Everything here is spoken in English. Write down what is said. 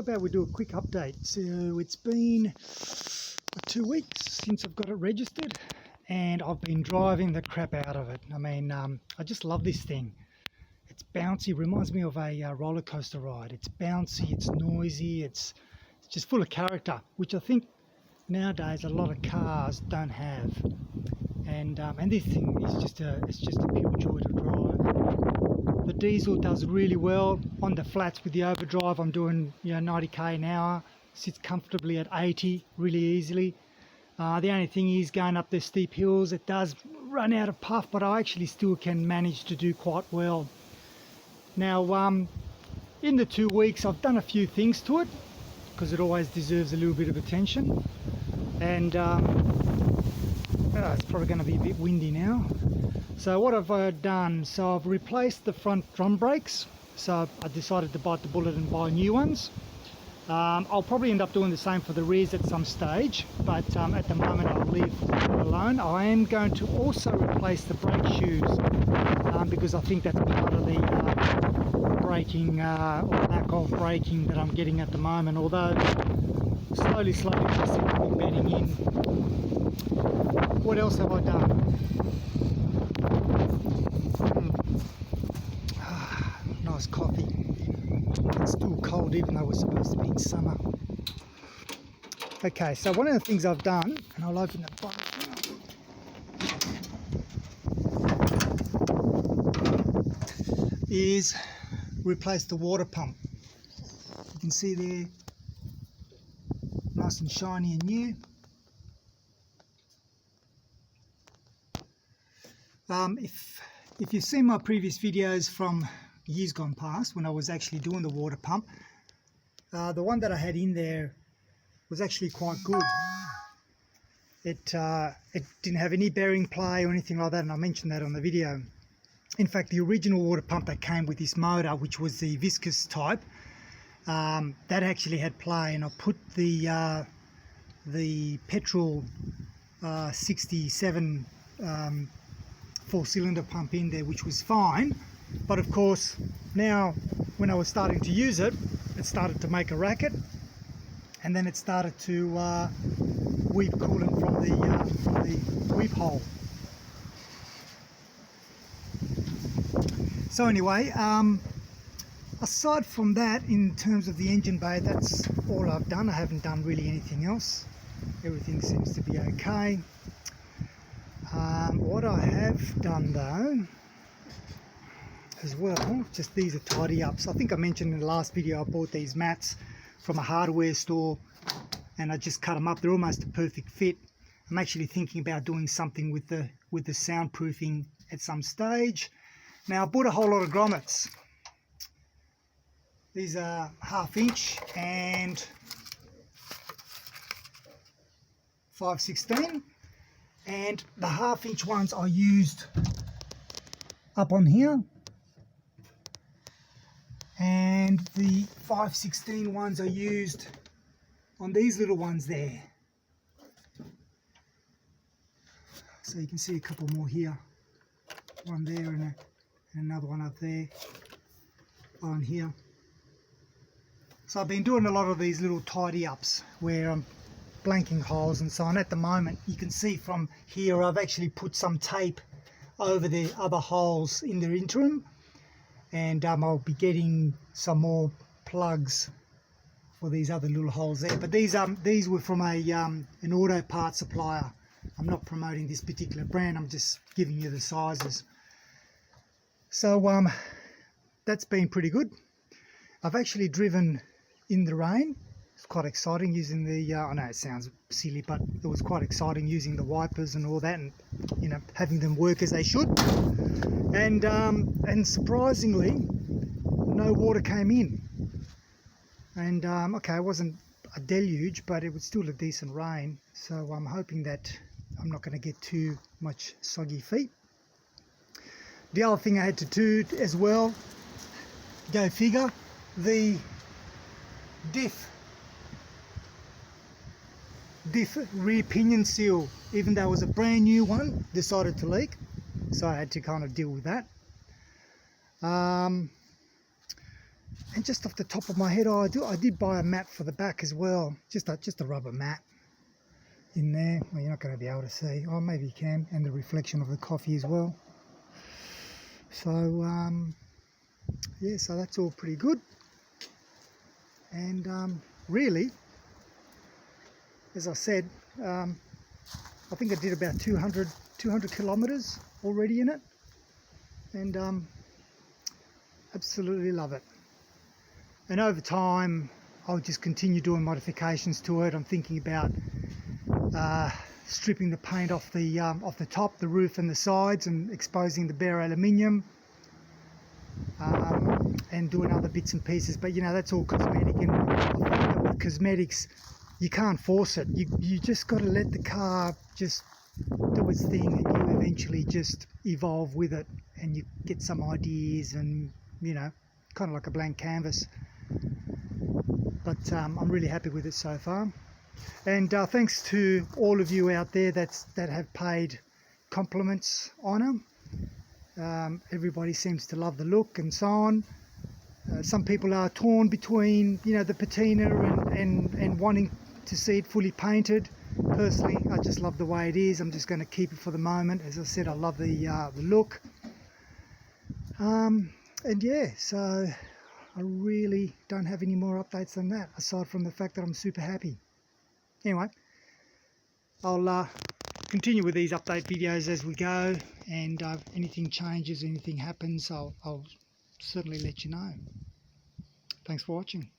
about we do a quick update? So it's been 2 weeks since I've got it registered, and I've been driving the crap out of it. I mean, I just love this thing. It's bouncy, reminds me of a roller coaster ride. It's bouncy, it's noisy, it's just full of character, which I think nowadays a lot of cars don't have. And this thing is just a pure joy to drive. The diesel does really well on the flats with the overdrive. I'm doing 90k an hour, sits comfortably at 80 really easily. The only thing is, going up the steep hills, it does run out of puff, but I actually still can manage to do quite well. Now, in the 2 weeks, I've done a few things to it, because it always deserves a little bit of attention. And it's probably going to be a bit windy now. So what have I done? So I've replaced the front drum brakes. So I decided to bite the bullet and buy new ones. I'll probably end up doing the same for the rears at some stage, but at the moment I'll leave it alone. I am going to also replace the brake shoes, because I think that's part of the braking or lack of braking that I'm getting at the moment, although slowly I see it bedding in. What else have I done? Nice coffee. It's still cold even though we're supposed to be in summer. Okay, so one of the things I've done, and I'll open the box now, is replace the water pump. You can see there, nice and shiny and new. If you've seen my previous videos from years gone past when I was actually doing the water pump, the one that I had in there was actually quite good. It didn't have any bearing play or anything like that, and I mentioned that on the video. In fact, the original water pump that came with this motor, which was the viscous type, that actually had play, and I put the petrol 67 4-cylinder pump in there, which was fine. But of course, now when I was starting to use it, it started to make a racket, and then it started to weep coolant from the weep hole. So anyway, aside from that, in terms of the engine bay, that's all I've done. I haven't done really anything else. Everything seems to be okay. What I have done though, as well, just these are tidy ups. I think I mentioned in the last video I bought these mats from a hardware store, and I just cut them up. They're almost a perfect fit. I'm actually thinking about doing something with the soundproofing at some stage. Now, I bought a whole lot of grommets. These are 1/2 inch and 5/16, and the 1/2 inch ones I used up on here, and the 5/16 ones I used on these little ones there. So you can see a couple more here, one there and another one up there on here. So I've been doing a lot of these little tidy ups where I'm blanking holes and so on. At the moment, you can see from here I've actually put some tape over the other holes in the interim, and I'll be getting some more plugs for these other little holes there. But these were from an auto part supplier. I'm not promoting this particular brand, I'm just giving you the sizes. So that's been pretty good. I've actually driven in the rain. It's quite exciting using the I know it sounds silly, but it was quite exciting using the wipers and all that, and having them work as they should. And surprisingly, no water came in. And okay, it wasn't a deluge, but it was still a decent rain. So I'm hoping that I'm not going to get too much soggy feet. The other thing I had to do as well, go figure, the diff rear pinion seal, even though it was a brand new one, decided to leak, so I had to kind of deal with that. And just off the top of my head, I did buy a mat for the back as well, just a rubber mat in there. Well, you're not going to be able to see. Oh, maybe you can, and the reflection of the coffee as well. So yeah, so that's all pretty good. And really, as I said, I think I did about 200 kilometers already in it, and absolutely love it. And over time, I'll just continue doing modifications to it. I'm thinking about stripping the paint off the top, the roof and the sides, and exposing the bare aluminium, and doing other bits and pieces. But you know, that's all cosmetic, and I think that with cosmetics, you can't force it. You just got to let the car just do its thing, and you eventually just evolve with it, and you get some ideas, and you know, kind of like a blank canvas. But I'm really happy with it so far. And thanks to all of you out there that have paid compliments on them. Everybody seems to love the look and so on. Some people are torn between, you know, the patina and wanting to see it fully painted. Personally, I just love the way it is. I'm just going to keep it for the moment. As I said, I love the look. And yeah, so I really don't have any more updates than that, aside from the fact that I'm super happy. Anyway, I'll continue with these update videos as we go, and if anything changes, anything happens, I'll certainly let you know. Thanks for watching.